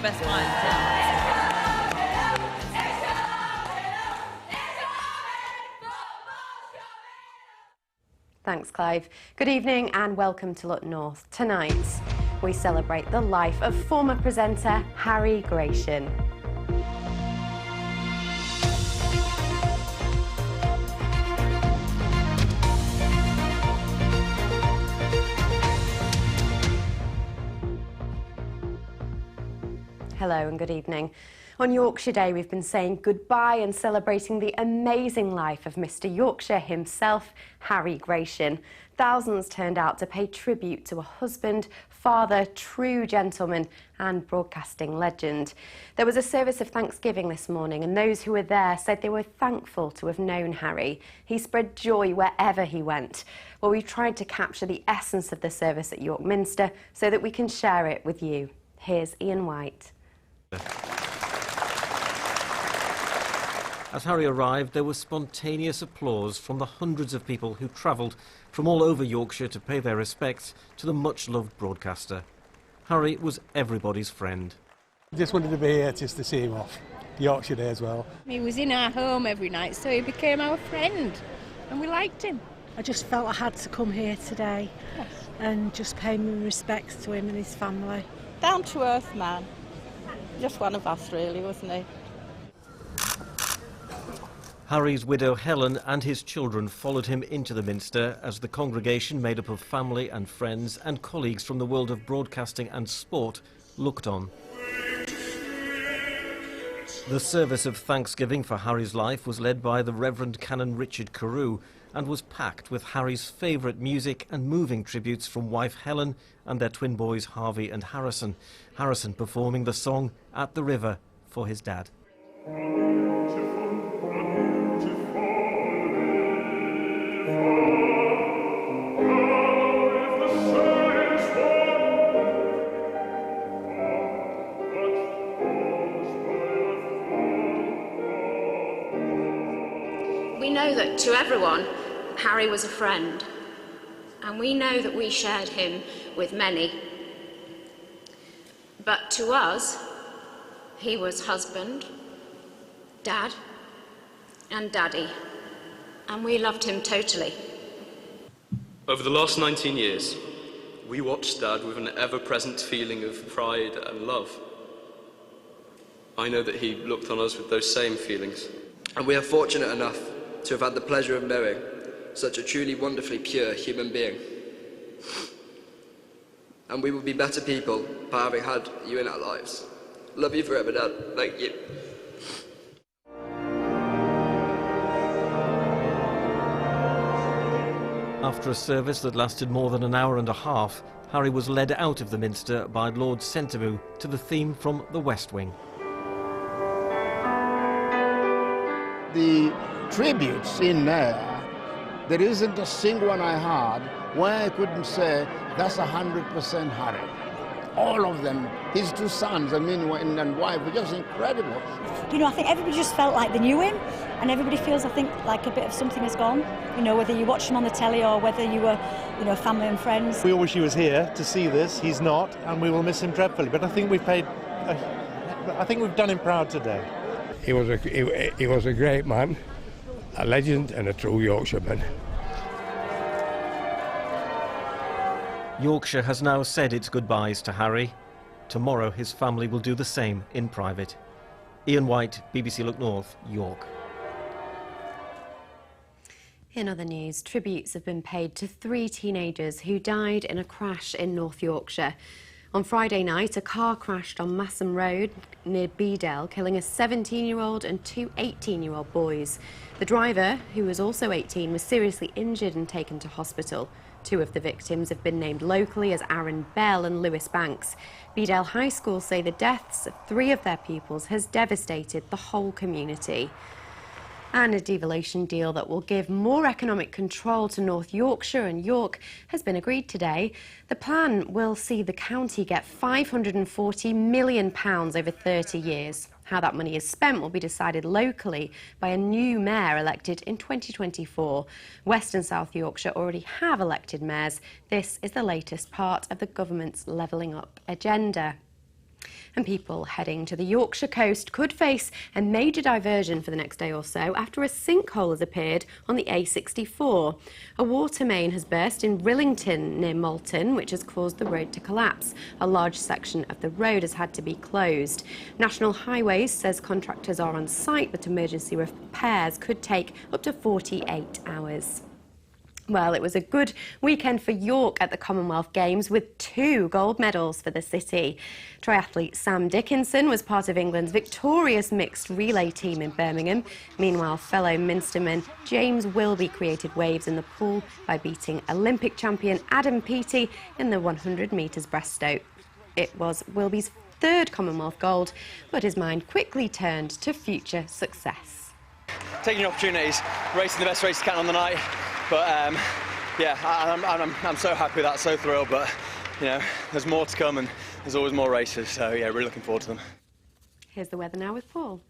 best client. Thanks, Clive. Good evening and welcome to Look North. Tonight, we celebrate the life of former presenter Harry Gratian. Hello and good evening. On Yorkshire Day, we've been saying goodbye and celebrating the amazing life of Mr Yorkshire himself, Harry Gratian. Thousands turned out to pay tribute to a husband, father, true gentleman and broadcasting legend. There was a service of Thanksgiving this morning and those who were there said they were thankful to have known Harry. He spread joy wherever he went. Well, we've tried to capture the essence of the service at York Minster so that we can share it with you. Here's Ian White. As Harry arrived, there was spontaneous applause from the hundreds of people who travelled from all over Yorkshire to pay their respects to the much-loved broadcaster. Harry was everybody's friend. Just wanted to be here just to see him off. Yorkshire Day as well. He was in our home every night, so he became our friend, and we liked him. I just felt I had to come here today and just pay my respects to him and his family. Down-to-earth man. Just one of us, really, wasn't he? Harry's widow Helen and his children followed him into the Minster as the congregation, made up of family and friends and colleagues from the world of broadcasting and sport, looked on. The service of Thanksgiving for Harry's life was led by the Reverend Canon Richard Carew and was packed with Harry's favourite music and moving tributes from wife Helen and their twin boys Harvey and Harrison. Harrison performing the song At the River for his dad. We know that to everyone, Harry was a friend, and we know that we shared him with many. But to us, he was husband, dad, and daddy, and we loved him totally. Over the last 19 years, we watched Dad with an ever-present feeling of pride and love. I know that he looked on us with those same feelings. And we are fortunate enough to have had the pleasure of knowing such a truly wonderfully pure human being. And we will be better people by having had you in our lives. Love you forever, Dad. Thank you. After a service that lasted more than an hour and a half, Harry was led out of the Minster by Lord Sentamu to the theme from The West Wing. The tributes in there isn't a single one I had where I couldn't say that's 100% Harry. All of them, his two sons, and wife, were just incredible. You know, I think everybody just felt like they knew him, and everybody feels, I think, like a bit of something has gone. You know, whether you watched him on the telly or whether you were, you know, family and friends. We all wish he was here to see this. He's not, and we will miss him dreadfully. But I think we've done him proud today. He was a great man, a legend and a true Yorkshireman. Yorkshire has now said its goodbyes to Harry. Tomorrow his family will do the same in private. Ian White, BBC Look North, York. In other news, tributes have been paid to 3 teenagers who died in a crash in North Yorkshire. On Friday night, a car crashed on Massam Road near Bedale, killing a 17-year-old and 2 18-year-old boys. The driver, who was also 18, was seriously injured and taken to hospital. 2 of the victims have been named locally as Aaron Bell and Lewis Banks. Bedale High School say the deaths of 3 of their pupils has devastated the whole community. And a devolution deal that will give more economic control to North Yorkshire and York has been agreed today. The plan will see the county get £540 million over 30 years. How that money is spent will be decided locally by a new mayor elected in 2024. West and South Yorkshire already have elected mayors. This is the latest part of the government's levelling up agenda. And people heading to the Yorkshire coast could face a major diversion for the next day or so after a sinkhole has appeared on the A64. A water main has burst in Rillington near Malton, which has caused the road to collapse. A large section of the road has had to be closed. National Highways says contractors are on site, but emergency repairs could take up to 48 hours. Well, it was a good weekend for York at the Commonwealth Games with 2 gold medals for the city. Triathlete Sam Dickinson was part of England's victorious mixed relay team in Birmingham. Meanwhile, fellow Minsterman James Wilby created waves in the pool by beating Olympic champion Adam Peaty in the 100 metres breaststroke. It was Wilby's 3rd Commonwealth gold, but his mind quickly turned to future success. Taking opportunities, racing the best race you can on the night. But yeah, I'm so happy with that, so thrilled. But you know, there's more to come, and there's always more races. So yeah, really looking forward to them. Here's the weather now with Paul.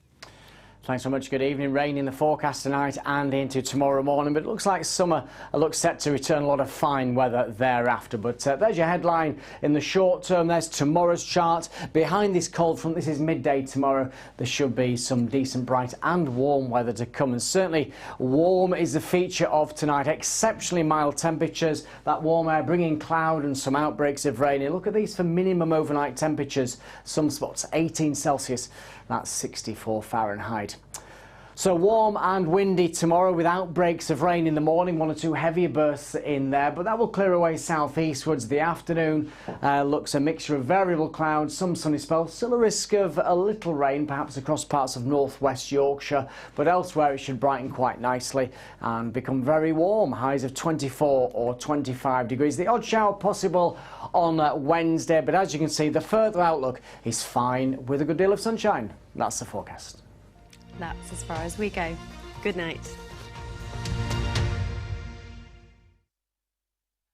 Thanks so much. Good evening. Rain in the forecast tonight and into tomorrow morning, but it looks like summer looks set to return. A lot of fine weather thereafter. But there's your headline in the short term. There's tomorrow's chart. Behind this cold front, this is midday tomorrow. There should be some decent bright and warm weather to come, and certainly warm is the feature of tonight. Exceptionally mild temperatures. That warm air bringing cloud and some outbreaks of rain. And look at these for minimum overnight temperatures. Some spots 18 Celsius. That's 64 Fahrenheit. So warm and windy tomorrow with outbreaks of rain in the morning, 1 or 2 heavier bursts in there, but that will clear away southeastwards. The afternoon looks a mixture of variable clouds, some sunny spells, still a risk of a little rain perhaps across parts of northwest Yorkshire, but elsewhere it should brighten quite nicely and become very warm, highs of 24 or 25 degrees. The odd shower possible on Wednesday, but as you can see, the further outlook is fine with a good deal of sunshine. That's the forecast. That's as far as we go. Good night.